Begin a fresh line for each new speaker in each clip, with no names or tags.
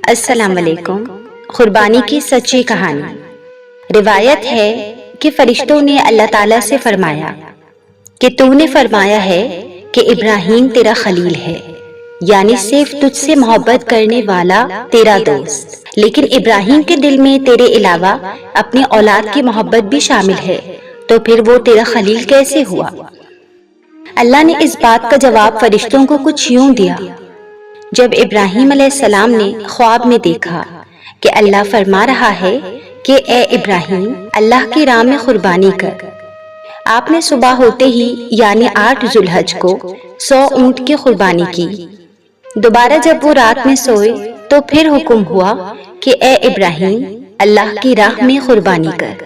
السلام علیکم۔ قربانی کی سچی کہانی۔ روایت ہے کہ فرشتوں نے اللہ تعالیٰ سے فرمایا کہ تو نے فرمایا ہے کہ ابراہیم تیرا خلیل ہے، یعنی صرف تجھ سے محبت کرنے والا تیرا دوست، لیکن ابراہیم کے دل میں تیرے علاوہ اپنی اولاد کی محبت بھی شامل ہے، تو پھر وہ تیرا خلیل کیسے ہوا؟ اللہ نے اس بات کا جواب فرشتوں کو کچھ یوں دیا۔ جب ابراہیم علیہ السلام نے خواب میں دیکھا کہ اللہ فرما رہا ہے کہ اے ابراہیم، اللہ کی راہ میں قربانی کر، آپ نے صبح ہوتے ہی یعنی 8 ذو الحج کو 100 اونٹ کی قربانی کی۔ دوبارہ جب وہ رات میں سوئے تو پھر حکم ہوا کہ اے ابراہیم، اللہ کی راہ میں قربانی کر،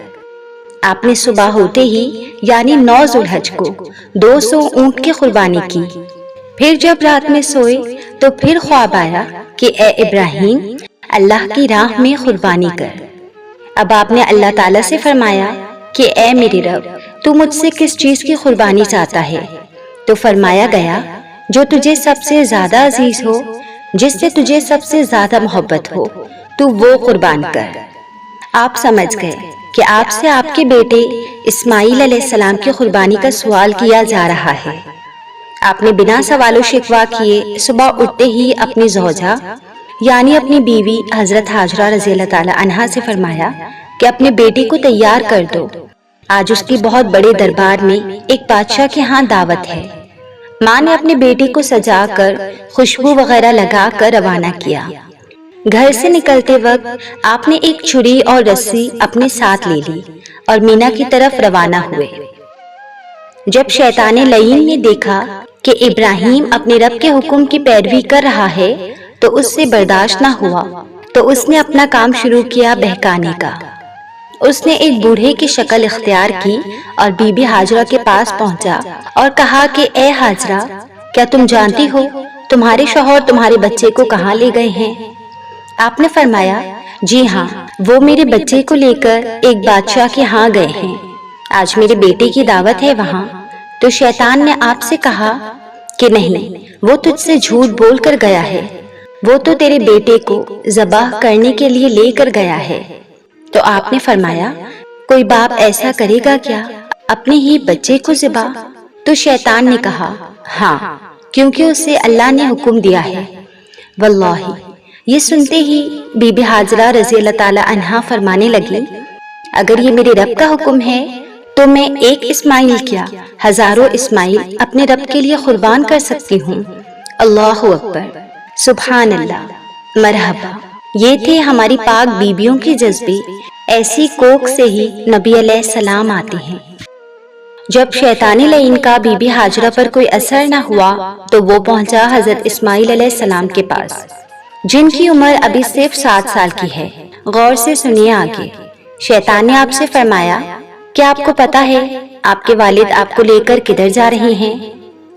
آپ نے صبح ہوتے ہی یعنی 9 ذو الحج کو 200 اونٹ کی قربانی کی۔ پھر جب رات میں سوئے تو پھر خواب آیا کہ اے ابراہیم، اللہ کی راہ میں قربانی کر۔ اب آپ نے اللہ تعالیٰ سے فرمایا کہ اے میرے رب، تو مجھ سے کس چیز کی قربانی چاہتا ہے؟ تو فرمایا گیا، جو تجھے سب سے زیادہ عزیز ہو، جس سے تجھے سب سے زیادہ محبت ہو، تو وہ قربان کر۔ آپ سمجھ گئے کہ آپ سے آپ کے بیٹے اسماعیل علیہ السلام کی قربانی کا سوال کیا جا رہا ہے۔ آپ نے بنا سوال و شکوہ کیے صبح اٹھتے ہی اپنی زوجہ یعنی اپنی بیوی حضرت ہاجرہ رضی اللہ تعالی عنہا سے فرمایا کہ اپنے بیٹے کو تیار کر دو، آج اس کی بہت بڑے دربار میں ایک بادشاہ کے ہاں دعوت ہے۔ ماں نے اپنے بیٹے کو سجا کر خوشبو وغیرہ لگا کر روانہ کیا۔ گھر سے نکلتے وقت آپ نے ایک چھری اور رسی اپنے ساتھ لے لی اور مینا کی طرف روانہ ہوئے۔ جب شیطان لعین نے دیکھا کہ ابراہیم اپنے رب کے حکم کی پیروی کر رہا ہے تو اس سے برداشت نہ ہوا، تو اس نے اپنا کام شروع کیا بہکانے کا۔ اس نے ایک بوڑھے کی شکل اختیار کی اور بی بی ہاجرہ کے پاس پہنچا اور کہا کہ اے ہاجرہ، کیا تم جانتی ہو تمہارے شوہر تمہارے بچے کو کہاں لے گئے ہیں؟ آپ نے فرمایا، جی ہاں، وہ میرے بچے کو لے کر ایک بادشاہ کے ہاں گئے ہیں، آج میرے بیٹے کی دعوت ہے وہاں۔ تو شیطان نے آپ سے کہا کہ نہیں، وہ تجھ سے جھوٹ بول کر گیا ہے، وہ تو تیرے بیٹے کو ذبح کرنے کے لیے لے کر گیا ہے۔ تو آپ نے فرمایا، کوئی باپ ایسا کرے گا کیا، اپنے ہی بچے کو ذبح؟ تو شیطان نے کہا، ہاں، کیونکہ اسے اللہ نے حکم دیا ہے۔ واللہ، یہ سنتے ہی بی بی ہاجرہ رضی اللہ تعالی عنہا فرمانے لگی، اگر یہ میرے رب کا حکم ہے تو میں ایک اسماعیل کیا ہزاروں اسماعیل اپنے رب کے لیے قربان کر سکتی ہوں۔ اللہ اکبر، سبحان اللہ، مرحبا۔ یہ تھے ہماری پاک بیبیوں کے جذبے، ایسی کوکھ سے ہی نبی علیہ السلام آتے ہیں۔ جب شیطان لعین کا بی بی ہاجرہ پر کوئی اثر نہ ہوا تو وہ پہنچا حضرت اسماعیل علیہ السلام کے پاس، جن کی عمر ابھی صرف 7 سال کی ہے۔ غور سے سنیے آگے۔ شیطان نے آپ سے فرمایا، کیا آپ کو پتا ہے آپ کے والد آپ کو لے کر کدھر جا رہے ہیں؟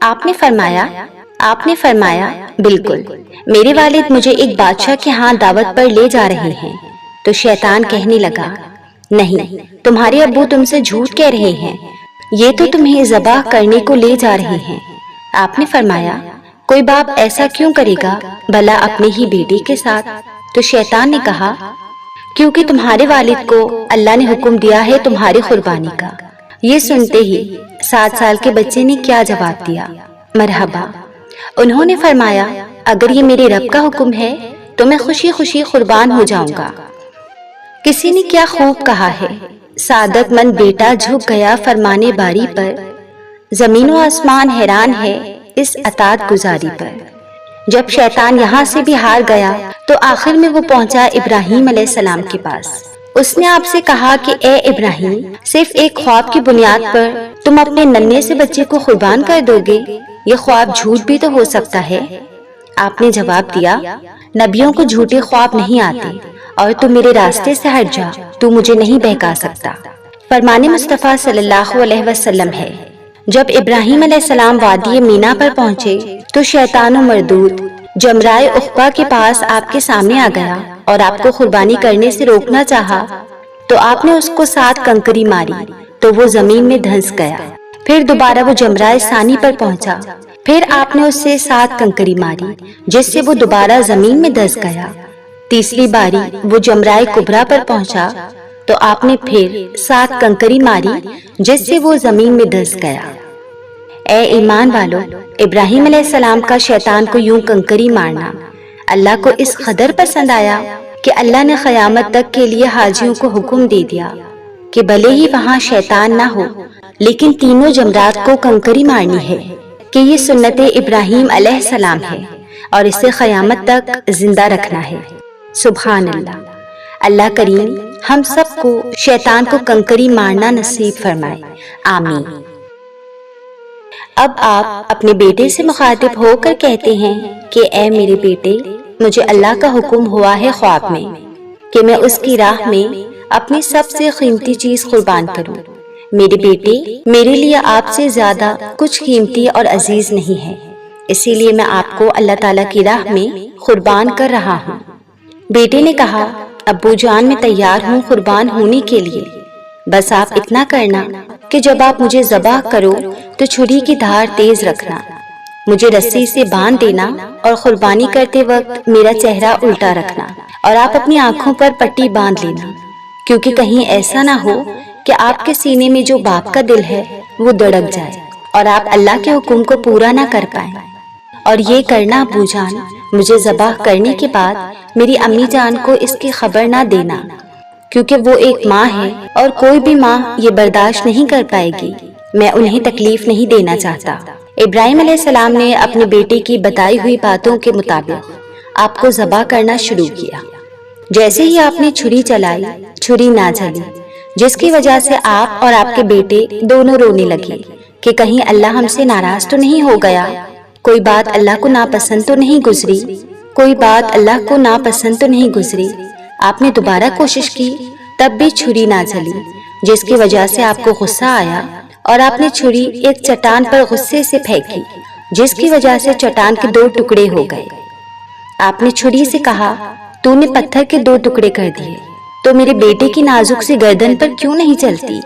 آپ نے فرمایا بالکل، میرے والد مجھے ایک بادشاہ کے ہاں دعوت پر لے جا رہے ہیں۔ تو شیطان کہنے لگا، نہیں، تمہارے ابو تم سے جھوٹ کہہ رہے ہیں، یہ تو تمہیں ذبح کرنے کو لے جا رہے ہیں۔ آپ نے فرمایا، کوئی باپ ایسا کیوں کرے گا، بھلا اپنے ہی بیٹے کے ساتھ؟ تو شیطان نے کہا، کیونکہ تمہارے والد کو اللہ نے حکم دیا ہے تمہاری قربانی کا۔ یہ سنتے ہی 7 سال کے بچے نے کیا جواب دیا، مرحبا۔ انہوں نے فرمایا، اگر یہ میرے رب کا حکم ہے تو میں خوشی خوشی قربان ہو جاؤں گا۔ کسی نے کیا خوب کہا ہے، سعادت مند بیٹا جھک گیا فرمانے باری پر، زمین و آسمان حیران ہے اس اطاعت گزاری پر۔ جب شیطان یہاں سے بھی ہار گیا تو آخر میں وہ پہنچا ابراہیم علیہ السلام کے پاس۔ اس نے آپ سے کہا کہ اے ابراہیم، صرف ایک خواب کی بنیاد پر تم اپنے ننھے سے بچے کو قربان کر دو گے؟ یہ خواب جھوٹ بھی تو ہو سکتا ہے۔ آپ نے جواب دیا، نبیوں کو جھوٹے خواب نہیں آتے، اور تو میرے راستے سے ہٹ جا، تو مجھے نہیں بہکا سکتا۔ فرمان مصطفیٰ صلی اللہ علیہ وسلم ہے، جب ابراہیم علیہ السلام وادی مینا پر پہنچے تو شیطان و مردود جمرائے عقبہ کے پاس آپ کے سامنے آ گیا اور آپ کو قربانی کرنے سے روکنا چاہا، تو آپ نے اس کو 7 کنکری ماری تو وہ زمین میں دھنس گیا۔ پھر دوبارہ وہ جمرائے ثانی پر پہنچا، پھر آپ نے اس سے 7 کنکری ماری جس سے وہ دوبارہ زمین میں دھنس گیا۔ تیسری باری وہ جمرائے کبریٰ پر پہنچا تو آپ نے پھر 7 کنکری ماری جس سے وہ زمین میں دھس گیا۔ اے ایمان والو، ابراہیم علیہ السلام کا شیطان کو یوں کنکری مارنا اللہ کو اس قدر پسند آیا کہ اللہ نے قیامت تک کے لیے حاجیوں کو حکم دے دیا کہ بھلے ہی وہاں شیطان نہ ہو لیکن تینوں جمرات کو کنکری مارنی ہے، کہ یہ سنت ابراہیم علیہ السلام ہے اور اسے قیامت تک زندہ رکھنا ہے۔ سبحان اللہ۔ اللہ کریم ہم سب کو شیطان کو کنکری مارنا نصیب فرمائے، آمین۔ اب آپ اپنے بیٹے سے مخاطب ہو کر کہتے ہیں کہ اے میرے بیٹے، مجھے اللہ کا حکم ہوا ہے خواب میں کہ میں اس کی راہ میں اپنی سب سے قیمتی چیز قربان کروں۔ میرے بیٹے، میرے لیے آپ سے زیادہ کچھ قیمتی اور عزیز نہیں ہے، اسی لیے میں آپ کو اللہ تعالیٰ کی راہ میں قربان کر رہا ہوں۔ بیٹے نے کہا، ابو جان میں تیار ہوں قربان ہونے کے لیے، بس آپ اتنا کرنا کہ جب آپ مجھے ذبح کرو تو چھری کی دھار تیز رکھنا، مجھے رسی سے باندھ دینا اور قربانی کرتے وقت میرا چہرہ الٹا رکھنا، اور آپ اپنی آنکھوں پر پٹی باندھ لینا، کیونکہ کہیں ایسا نہ ہو کہ آپ کے سینے میں جو باپ کا دل ہے وہ دھڑک جائے اور آپ اللہ کے حکم کو پورا نہ کر پائیں۔ اور یہ کرنا ابو جان، مجھے ذبح کرنے کے بعد میری امی جان کو اس کی خبر نہ دینا، کیونکہ وہ ایک ماں ہے اور کوئی بھی ماں یہ برداشت نہیں کر پائے گی، میں انہیں تکلیف نہیں دینا چاہتا۔ ابراہیم علیہ السلام نے اپنے بیٹے کی بتائی ہوئی باتوں کے مطابق آپ کو ذبح کرنا شروع کیا۔ جیسے ہی آپ نے چھری چلائی، چھری نہ جلی، جس کی وجہ سے آپ اور آپ کے بیٹے دونوں رونے لگے کہ کہیں اللہ ہم سے ناراض تو نہیں ہو گیا، کوئی بات اللہ کو ناپسند تو نہیں گزری، کوئی بات اللہ کو ناپسند تو نہیں گزری۔ آپ نے دوبارہ کوشش کی، تب بھی چھری نہ جلی، جس کی وجہ سے آپ کو غصہ آیا اور آپ نے چھری ایک چٹان پر غصے سے پھینکی، جس کی وجہ سے چٹان کے 2 ٹکڑے ہو گئے۔ آپ نے چھری سے کہا، تو نے پتھر کے 2 ٹکڑے کر دیے تو میرے بیٹے کی نازک سی گردن پر کیوں نہیں چلتی؟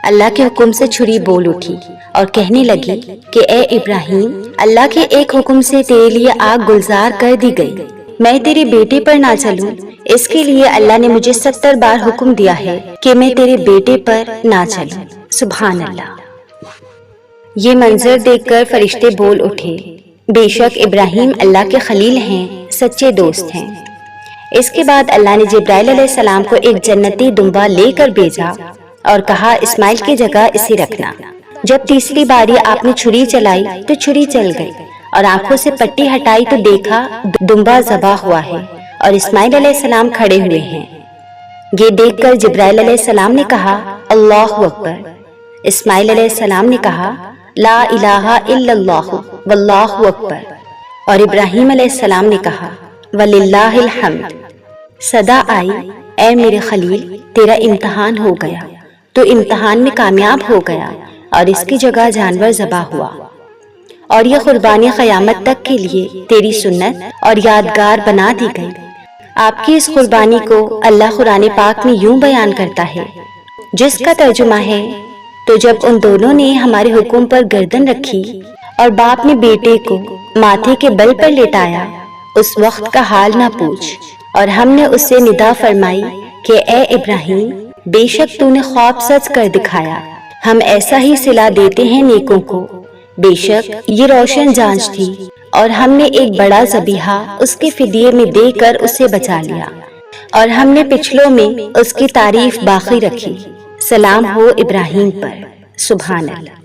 اللہ کے حکم سے چھری بول اٹھی اور کہنے لگی کہ اے ابراہیم، اللہ کے ایک حکم سے تیرے لیے آگ گلزار کر دی گئی، میں تیرے بیٹے پر نہ چلوں، اس کے لیے اللہ نے مجھے 70 بار حکم دیا ہے کہ میں تیرے بیٹے پر نہ چلوں۔ سبحان اللہ۔ یہ منظر دیکھ کر فرشتے بول اٹھے، بے شک ابراہیم اللہ کے خلیل ہیں، سچے دوست ہیں۔ اس کے بعد اللہ نے جبرائیل علیہ السلام کو ایک جنتی دمبا لے کر بھیجا اور کہا اسماعیل کی جگہ اسے رکھنا۔ جب تیسری باری آپ نے چھری چلائی تو چھری چل گئی اور آنکھوں سے پٹی ہٹائی تو دیکھا دمبا ذبح ہوا ہے اور اسماعیل علیہ السلام کھڑے ہوئے ہیں۔ یہ دیکھ کر جبرائیل علیہ السلام نے کہا اللہ اکبر۔ اسماعیل علیہ السلام نے کہا لا الہ الا اللہ واللہ اکبر، اور ابراہیم علیہ السلام نے کہا وللہ الحمد۔ صدا آئی، اے میرے خلیل، تیرا امتحان ہو گیا، تو امتحان میں کامیاب ہو گیا اور اس کی جگہ جانور ذبح ہوا، اور یہ قربانی قیامت تک کے لیے تیری سنت اور یادگار بنا دی گئی۔ آپ کی اس قربانی کو اللہ قرآن پاک میں یوں بیان کرتا ہے، جس کا ترجمہ ہے، تو جب ان دونوں نے ہمارے حکم پر گردن رکھی اور باپ نے بیٹے کو ماتھے کے بل پر لٹایا، اس وقت کا حال نہ پوچھ، اور ہم نے اس سے ندا فرمائی کہ اے ابراہیم، بے شک تو نے خواب سچ کر دکھایا، ہم ایسا ہی صلہ دیتے ہیں نیکوں کو، بے شک یہ روشن جانچ تھی، اور ہم نے ایک بڑا ذبیحہ اس کے فدیے میں دے کر اسے بچا لیا، اور ہم نے پچھلوں میں اس کی تعریف باقی رکھی، سلام ہو ابراہیم پر۔ سبحان اللہ۔